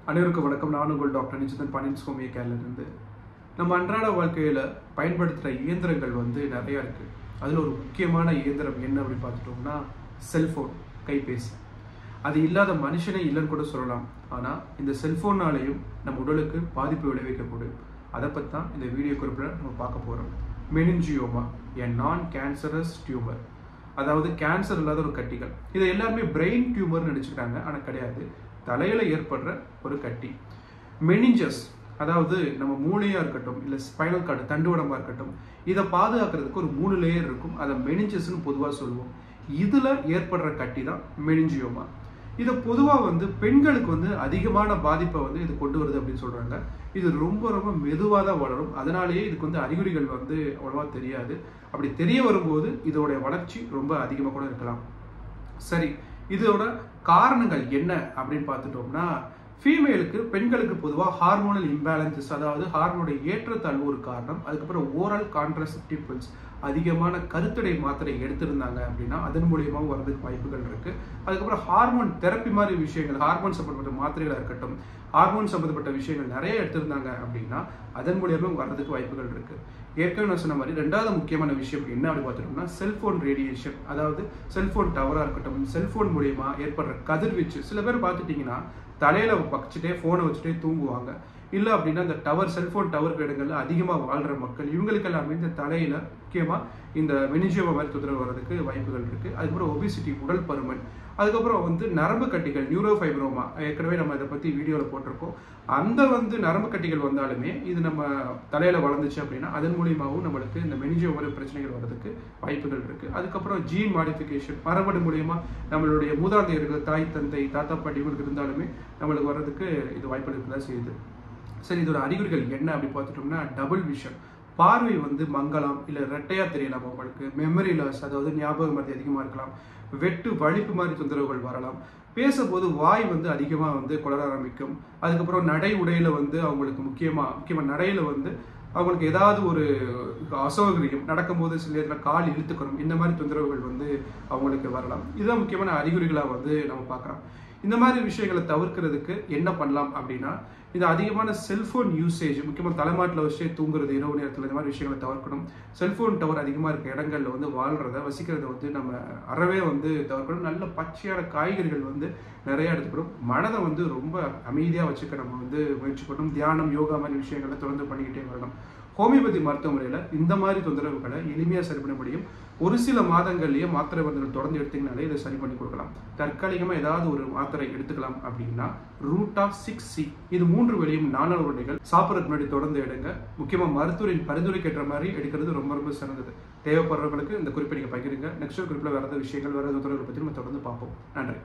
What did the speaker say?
அனைவருக்கும் வணக்கம். நான் உங்கள் டாக்டர் நிஜிதன் பாண்டியன் ஹோமியோ கேர்லேருந்து. நம்ம அன்றாட வாழ்க்கையில் பயன்படுத்துகிற இயந்திரங்கள் நிறையா இருக்குது. அதில் ஒரு முக்கியமான இயந்திரம் என்ன அப்படின்னு பார்த்துட்டோம்னா செல்ஃபோன், கைபேசி. அது இல்லாத மனுஷனே இல்லைன்னு கூட சொல்லலாம். ஆனால் இந்த செல்ஃபோன்னாலேயும் நம்ம உடலுக்கு பாதிப்பு விளைவிக்கக்கூடும். அதை பற்றி தான் இந்த வீடியோ குறிப்பில் நம்ம பார்க்க போகிறோம். மெனிஞ்சியோமா, எ நான் கேன்சரஸ் டியூமர், அதாவது கேன்சர் இல்லாத ஒரு கட்டிகள். இதை எல்லாருமே பிரெயின் டியூமர்னு நினச்சிக்கிறாங்க, ஆனால் கிடையாது. தலையில் ஏற்படுற ஒரு கட்டி. மெனிஞ்சஸ், அதாவது நம்ம மூளையாக இருக்கட்டும் இல்லை ஸ்பைனல் கார்டு தண்டுவடமாக இருக்கட்டும், இதை பாதுகாக்கிறதுக்கு ஒரு 3 லேயர் இருக்கும். அதை மெனிஞ்சஸ்ன்னு பொதுவாக சொல்லுவோம். இதில் ஏற்படுற கட்டி தான் மெனிஞ்சியோமா. இதை பொதுவாக பெண்களுக்கு அதிகமான பாதிப்பை இது கொண்டு வருது அப்படின்னு சொல்கிறாங்க. இது ரொம்ப ரொம்ப மெதுவாக தான் வளரும். அதனாலேயே இதுக்கு அறிகுறிகள் அவ்வளோவா தெரியாது. அப்படி தெரிய வரும்போது இதோடைய வளர்ச்சி ரொம்ப அதிகமாக கூட இருக்கலாம். சரி, இதோட காரணங்கள் என்ன அப்படின்னு பார்த்துட்டோம்னா, ஃபீமேலுக்கு, பெண்களுக்கு பொதுவாக ஹார்மோனல் இம்பேலன்சஸ், அதாவது ஹார்மோனுடைய ஏற்றத்தாழ்வு ஒரு காரணம். அதுக்கப்புறம் ஓரல் கான்ட்ராசெப்டிவ் பில்ஸ், அதிகமான கருத்தடை மாத்திரை எடுத்திருந்தாங்க அப்படின்னா அதன் மூலியமாக வர்றதுக்கு வாய்ப்புகள் இருக்கு. அதுக்கப்புறம் ஹார்மோன் தெரப்பி மாதிரி விஷயங்கள், ஹார்மோன் சம்பந்தப்பட்ட மாத்திரைகளாக இருக்கட்டும், ஹார்மோன் சம்பந்தப்பட்ட விஷயங்கள் நிறைய எடுத்திருந்தாங்க அப்படின்னா அதன் மூலியமாக வர்றதுக்கு வாய்ப்புகள் இருக்கு. ஏற்கனவே நான் சொன்ன மாதிரி ரெண்டாவது முக்கியமான விஷயம் என்ன அப்படின்னு பார்த்துட்டோம்னா செல்போன் ரேடியேஷன், அதாவது செல்போன் டவராக இருக்கட்டும், செல்போன் மூலியமா ஏற்படுற கதிர்வீச்சு. சில பேர் பார்த்துட்டீங்கன்னா தலையில வச்சுட்டே போனை வச்சுட்டே தூங்குவாங்க. இல்லை அப்படின்னா இந்த டவர், செல்போன் டவர் இடங்கள்ல அதிகமாக வாழ்ற மக்கள், இவங்களுக்கு எல்லாமே இந்த தலையில முக்கியமாக இந்த மெனிஞ்சியோமா மாதிரி தொந்தரவு வர்றதுக்கு வாய்ப்புகள் இருக்கு. அதுக்கப்புறம் ஒபிசிட்டி, உடல் பருமன், அதுக்கப்புறம் நரம்பு கட்டிகள், நியூரோஃபைப்ரோமா, ஏற்கனவே நம்ம இதை பற்றி வீடியோவில் போட்டிருக்கோம். அந்த நரம்பு கட்டிகள் வந்தாலுமே இது நம்ம தலையில் வளர்ந்துச்சு அப்படின்னா அதன் மூலியமாகவும் நம்மளுக்கு இந்த மெனிஞ்சியோமா பிரச்சனைகள் வர்றதுக்கு வாய்ப்புகள் இருக்குது. அதுக்கப்புறம் ஜீன் மாடிஃபிகேஷன், மரபணு மூலியமாக நம்மளுடைய மூதாதையர்கள், தாய் தந்தை, தாத்தா பாட்டி இவங்களுக்கு இருந்தாலுமே நம்மளுக்கு வர்றதுக்கு இது வாய்ப்புகள் இருக்க தான் செய்யுது. சரி, இதோட அறிகுறிகள் என்ன அப்படி பார்த்துட்டோம்னா டபுள் விஷன், பார்வை மங்கலாம், இல்லை ரெட்டையாக தெரியலாம் அவங்களுக்கு. மெமரி லாஸ், அதாவது ஞாபக மறதி அதிகமாக இருக்கலாம். வெட்டு, வலிப்பு மாதிரி தொந்தரவுகள் வரலாம். பேசும்போது வாய் அதிகமாக குளர ஆரம்பிக்கும். அதுக்கப்புறம் நடை உடையில அவங்களுக்கு முக்கியமாக நடையில அவங்களுக்கு ஏதாவது ஒரு அசௌகரியம், நடக்கும்போது சில நேரத்தில் கால் இழுத்துக்கணும், இந்த மாதிரி தொந்தரவுகள் அவங்களுக்கு வரலாம். இதுதான் முக்கியமான அறிகுறிகளாக நம்ம பார்க்குறோம். இந்த மாதிரி விஷயங்களை தவிர்க்கிறதுக்கு என்ன பண்ணலாம் அப்படின்னா, இது அதிகமான செல்போன் யூசேஜ், முக்கியமாக தலைமாட்டில் வச்சே தூங்குறது இரவு நேரத்தில், இந்த மாதிரி விஷயங்களை தவிர்க்கணும். செல்போன் டவர் அதிகமாக இருக்க இடங்கள்ல வாழ்றத, வசிக்கிறத நம்ம அறவே தவிர்க்கணும். நல்ல பச்சையான காய்கறிகள் நிறைய எடுத்துக்கணும். மனதை ரொம்ப அமைதியாக வச்சுக்க நம்ம முயற்சி பண்ணணும். தியானம், யோகா மாதிரி விஷயங்களை தொடர்ந்து பண்ணிக்கிட்டே வரணும். ஹோமியோபதி மருத்துவ முறையில் இந்த மாதிரி தொந்தரவுகளை எளிமையாக சரி பண்ண முடியும். ஒரு சில மாதங்கள்லேயே மாத்திரை மருந்துகள் தொடர்ந்து எடுத்தீங்கனாலே இதை சரி பண்ணி கொடுக்கலாம். தற்காலிகமாக ஏதாவது ஒரு மாத்திரை எடுத்துக்கலாம் அப்படின்னா ரூட்டா-6C, இது 3 வெளியும் 4 உருண்டைகள் சாப்பிட்றதுக்கு முன்னாடி தொடர்ந்து எடுங்க. முக்கியமாக மருத்துவரின் பரிந்துரைக்கேற்ற மாதிரி எடுக்கிறது ரொம்ப ரொம்ப சிறந்தது. தேவைப்படுறவங்களுக்கு இந்த குறிப்பை நீங்கள் பகிருங்க. நெக்ஸ்ட் குறிப்பில் வேறு ஏதாவது விஷயங்கள், வேறு ஏதாவது தொந்தரவுகளை பற்றி நம்ம தொடர்ந்து பார்ப்போம். நன்றி.